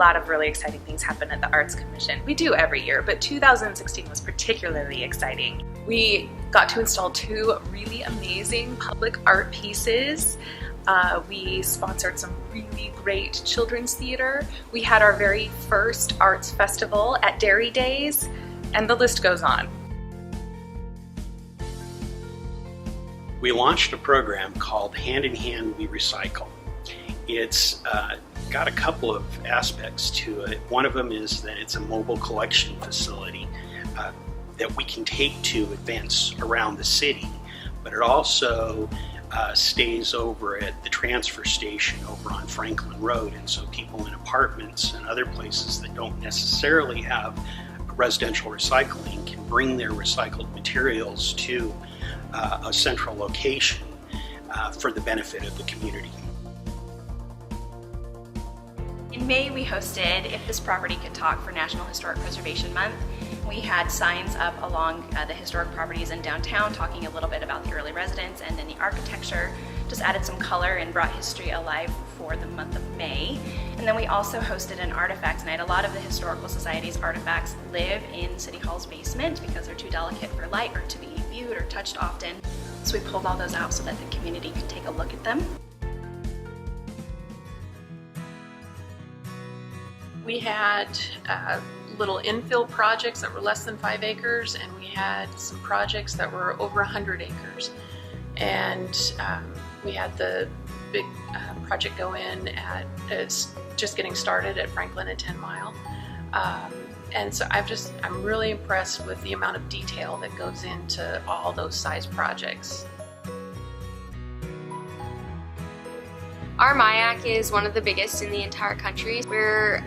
lot of really exciting things happen at the Arts Commission. We do every year, but 2016 was particularly exciting. We got to install 2 really amazing public art pieces. We sponsored some really great children's theater. We had our very first arts festival at Dairy Days, and the list goes on. We launched a program called Hand in Hand We Recycle. It's got a couple of aspects to it. One of them is that it's a mobile collection facility that we can take to events around the city, but it also stays over at the transfer station over on Franklin Road, and so people in apartments and other places that don't necessarily have residential recycling can bring their recycled materials to a central location for the benefit of the community. In May, we hosted If This Property Could Talk for National Historic Preservation Month. We had signs up along the historic properties in downtown talking a little bit about the early residents and then the architecture, just added some color and brought history alive for the month of May. And then we also hosted an artifacts night. A lot of the Historical Society's artifacts live in City Hall's basement because they're too delicate for light or to be viewed or touched often. So we pulled all those out so that the community could take a look at them. We had little infill projects that were less than 5 acres, and we had some projects that were over 100 acres. And we had the big project go in at, it's just getting started at Franklin and 10 Mile. And so I'm really impressed with the amount of detail that goes into all those size projects. Our MIAC is one of the biggest in the entire country. We're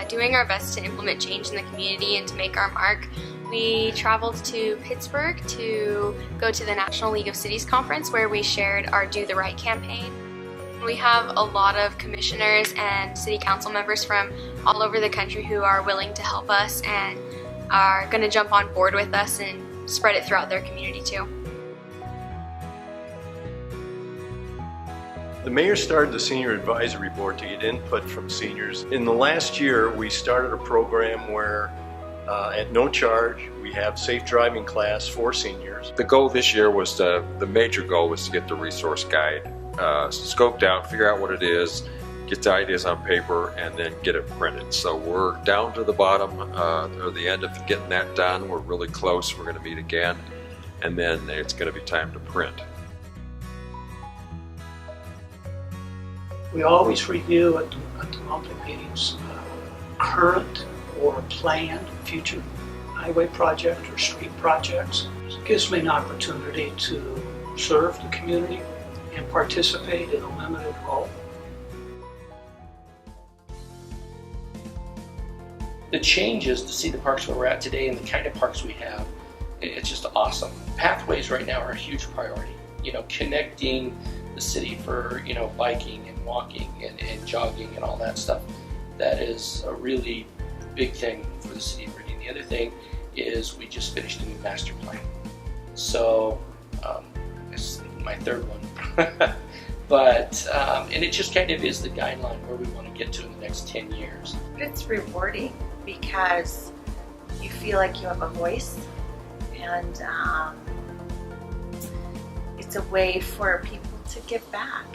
doing our best to implement change in the community and to make our mark. We traveled to Pittsburgh to go to the National League of Cities Conference where we shared our Do the Right campaign. We have a lot of commissioners and city council members from all over the country who are willing to help us and are going to jump on board with us and spread it throughout their community too. The mayor started the Senior Advisory Board to get input from seniors. In the last year, we started a program where at no charge, we have safe driving class for seniors. The goal this year was the major goal was to get the resource guide scoped out, figure out what it is, get the ideas on paper, and then get it printed. So we're down to the bottom or the end of getting that done. We're really close. We're going to meet again, and then it's going to be time to print. We always review at the monthly meetings current or planned future highway project or street projects. It gives me an opportunity to serve the community and participate in a limited role. The changes to see the parks where we're at today and the kind of parks we have, it's just awesome. Pathways right now are a huge priority. You know, connecting the city for, you know, biking and walking and jogging and all that stuff. That is a really big thing for the city of Meridian. The other thing is we just finished a new master plan. So it's my third one. But, and it just kind of is the guideline where we want to get to in the next 10 years. It's rewarding because you feel like you have a voice, and it's a way for people to give back.